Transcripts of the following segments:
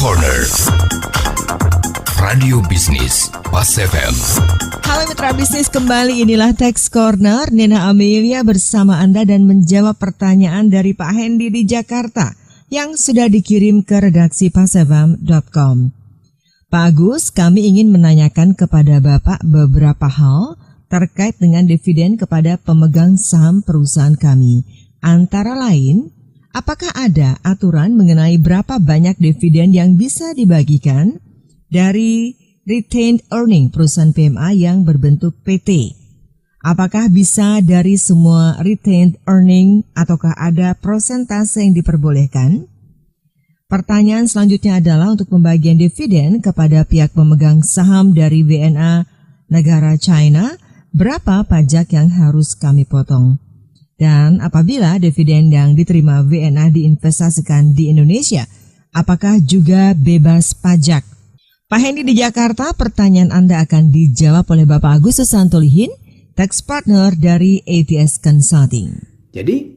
Corner Radio Bisnis Pas FM. Halo mitra bisnis, kembali inilah Tax Corner. Nina Amelia bersama Anda dan menjawab pertanyaan dari Pak Hendy di Jakarta yang sudah dikirim ke redaksi pasfm.com. Pak Agus, kami ingin menanyakan kepada Bapak beberapa hal terkait dengan dividen kepada pemegang saham perusahaan kami. Antara lain, apakah ada aturan mengenai berapa banyak dividen yang bisa dibagikan dari retained earning perusahaan PMA yang berbentuk PT? Apakah bisa dari semua retained earning ataukah ada persentase yang diperbolehkan? Pertanyaan selanjutnya adalah untuk pembagian dividen kepada pihak pemegang saham dari WNA negara China, berapa pajak yang harus kami potong? Dan apabila dividen yang diterima WNA diinvestasikan di Indonesia, apakah juga bebas pajak? Pak Hendy di Jakarta, pertanyaan Anda akan dijawab oleh Bapak Agus Susanto-Lihin, Tax Partner dari ATS Consulting. Jadi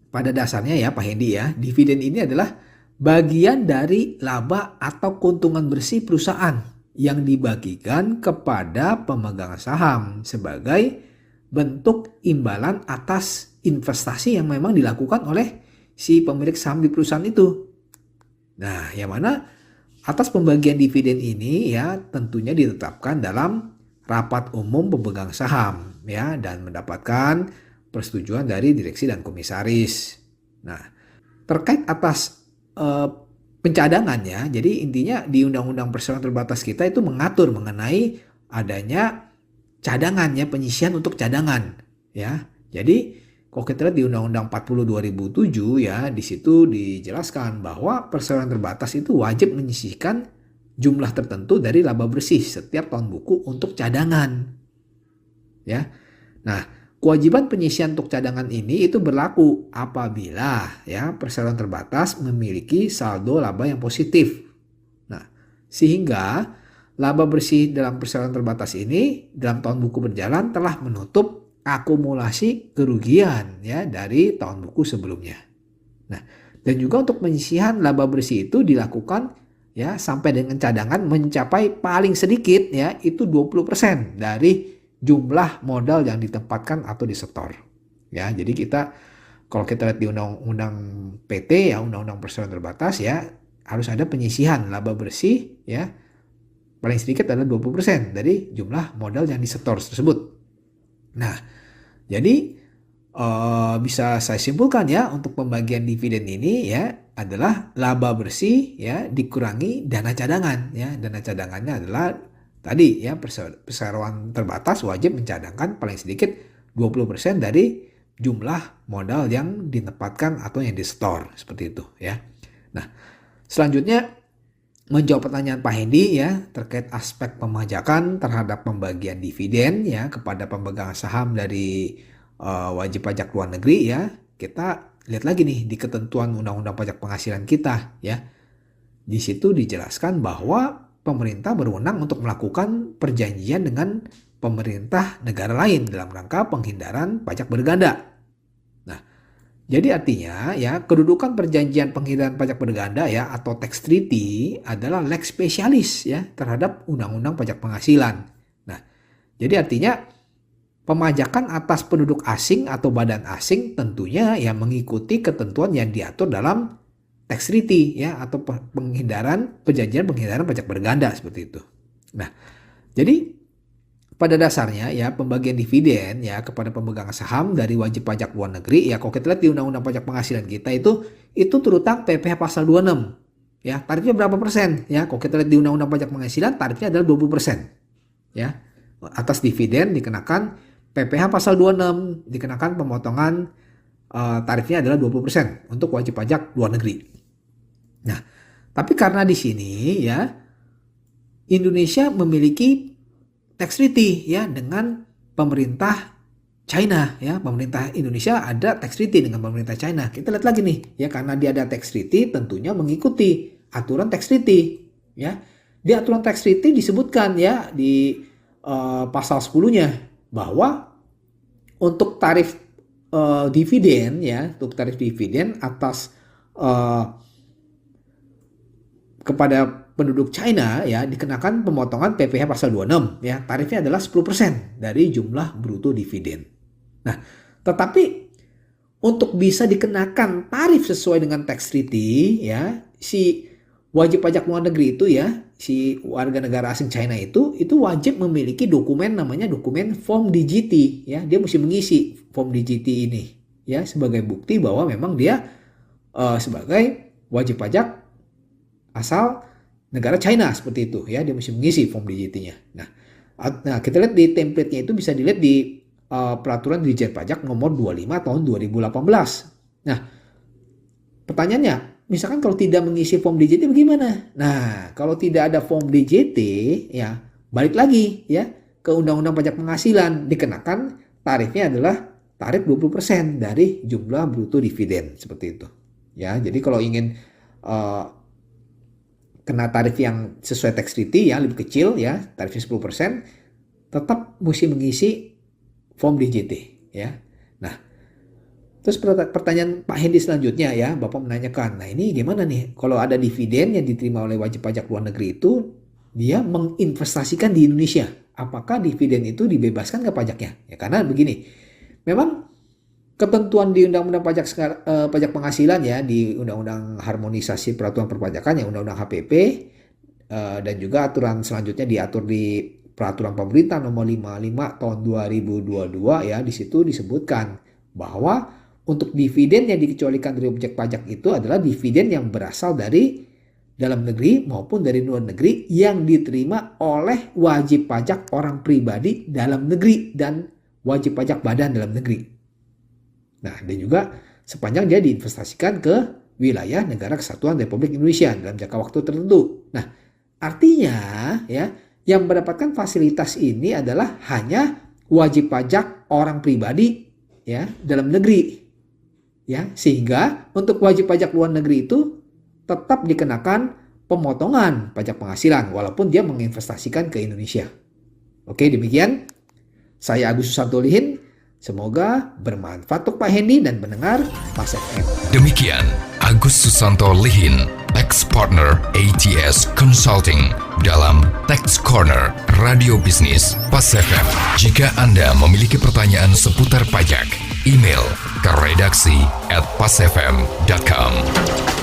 pada dasarnya ya Pak Hendy ya, dividen ini adalah bagian dari laba atau keuntungan bersih perusahaan yang dibagikan kepada pemegang saham sebagai bentuk imbalan atas investasi yang memang dilakukan oleh si pemilik saham di perusahaan itu. Nah, yang mana atas pembagian dividen ini ya tentunya ditetapkan dalam rapat umum pemegang saham ya dan mendapatkan persetujuan dari direksi dan komisaris. Nah, terkait atas pencadangannya, jadi intinya di Undang-Undang Perseroan Terbatas kita itu mengatur mengenai adanya cadangannya, penyisihan untuk cadangan ya. Jadi kalau kita lihat di Undang-Undang 40 2007 ya, di situ dijelaskan bahwa perseroan terbatas itu wajib menyisihkan jumlah tertentu dari laba bersih setiap tahun buku untuk cadangan. Ya. Nah, kewajiban penyisihan untuk cadangan ini itu berlaku apabila ya perseroan terbatas memiliki saldo laba yang positif. Nah, sehingga laba bersih dalam perseroan terbatas ini dalam tahun buku berjalan telah menutup akumulasi kerugian ya dari tahun buku sebelumnya. Nah, dan juga untuk penyisihan laba bersih itu dilakukan ya sampai dengan cadangan mencapai paling sedikit ya itu 20% dari jumlah modal yang ditempatkan atau disetor. Ya, jadi kalau kita lihat di undang-undang PT ya, undang-undang perseroan terbatas ya, harus ada penyisihan laba bersih ya paling sedikit adalah 20% dari jumlah modal yang disetor tersebut. Nah, jadi bisa saya simpulkan ya untuk pembagian dividen ini ya adalah laba bersih ya dikurangi dana cadangan ya. Dana cadangannya adalah tadi ya perseroan terbatas wajib mencadangkan paling sedikit 20% dari jumlah modal yang ditempatkan atau yang disetor seperti itu ya. Nah, selanjutnya menjawab pertanyaan Pak Hendy ya terkait aspek pemajakan terhadap pembagian dividen ya kepada pemegang saham dari wajib pajak luar negeri ya. Kita lihat lagi nih di ketentuan Undang-Undang Pajak Penghasilan kita ya. Di situ dijelaskan bahwa pemerintah berwenang untuk melakukan perjanjian dengan pemerintah negara lain dalam rangka penghindaran pajak berganda. Jadi artinya ya kedudukan perjanjian penghindaran pajak berganda ya atau tax treaty adalah lex specialis ya terhadap undang-undang pajak penghasilan. Nah, jadi artinya pemajakan atas penduduk asing atau badan asing tentunya ya mengikuti ketentuan yang diatur dalam tax treaty ya atau perjanjian penghindaran pajak berganda seperti itu. Nah, jadi pada dasarnya ya pembagian dividen ya kepada pemegang saham dari wajib pajak luar negeri ya kalau kita lihat di Undang-Undang Pajak Penghasilan kita itu terutang PPh pasal 26 ya tarifnya berapa persen ya kalau kita lihat di Undang-Undang Pajak Penghasilan tarifnya adalah 20% ya atas dividen dikenakan PPh pasal 26 dikenakan pemotongan tarifnya adalah 20% untuk wajib pajak luar negeri. Nah, tapi karena di sini ya Indonesia memiliki tax treaty ya dengan pemerintah China ya. Pemerintah Indonesia ada tax treaty dengan pemerintah China. Kita lihat lagi nih ya karena dia ada tax treaty tentunya mengikuti aturan tax treaty ya. Di aturan tax treaty disebutkan ya di pasal 10-nya bahwa untuk tarif dividen ya, untuk tarif dividen atas kepada penduduk China ya dikenakan pemotongan PPh pasal 26 ya, tarifnya adalah 10% dari jumlah bruto dividen. Nah, tetapi untuk bisa dikenakan tarif sesuai dengan tax treaty ya, si wajib pajak luar negeri itu ya, si warga negara asing China itu wajib memiliki dokumen namanya dokumen Form DGT ya. Dia mesti mengisi Form DGT ini ya sebagai bukti bahwa memang dia sebagai wajib pajak asal negara China seperti itu ya. Dia mesti mengisi Form DGT-nya. Nah, kita lihat di template-nya itu bisa dilihat di peraturan Dirjen Pajak nomor 25 tahun 2018. Nah, pertanyaannya, misalkan kalau tidak mengisi form DJT bagaimana? Nah, kalau tidak ada form DJT ya balik lagi ya ke Undang-Undang Pajak Penghasilan, dikenakan tarifnya adalah tarif 20% dari jumlah bruto dividen seperti itu. Ya, jadi kalau ingin kena tarif yang sesuai tax treaty ya lebih kecil ya, tarifnya 10%, tetap mesti mengisi form DJT ya. Nah, terus pertanyaan Pak Hendy selanjutnya ya, Bapak menanyakan, nah ini gimana nih kalau ada dividen yang diterima oleh wajib pajak luar negeri itu, dia menginvestasikan di Indonesia, apakah dividen itu dibebaskan ke pajaknya? Ya karena begini, memang ketentuan di Undang-Undang Pajak Penghasilan ya, di Undang-Undang Harmonisasi Peraturan Perpajakan ya, Undang-Undang HPP, dan juga aturan selanjutnya diatur di Peraturan Pemerintah nomor 55 tahun 2022 ya, di situ disebutkan bahwa untuk dividen yang dikecualikan dari objek pajak itu adalah dividen yang berasal dari dalam negeri maupun dari luar negeri yang diterima oleh wajib pajak orang pribadi dalam negeri dan wajib pajak badan dalam negeri. Nah, dan juga sepanjang dia diinvestasikan ke wilayah Negara Kesatuan Republik Indonesia dalam jangka waktu tertentu. Nah, artinya ya, yang mendapatkan fasilitas ini adalah hanya wajib pajak orang pribadi ya dalam negeri. Ya, sehingga untuk wajib pajak luar negeri itu tetap dikenakan pemotongan pajak penghasilan walaupun dia menginvestasikan ke Indonesia. Oke, demikian. Saya Agus Susanto Lihin. Semoga bermanfaat untuk Pak Hendy dan pendengar Pas FM. Demikian Agus Susanto Lihin, Tax Partner ATS Consulting dalam Tax Corner Radio Bisnis Pas FM. Jika Anda memiliki pertanyaan seputar pajak, email ke redaksi@pasfm.com.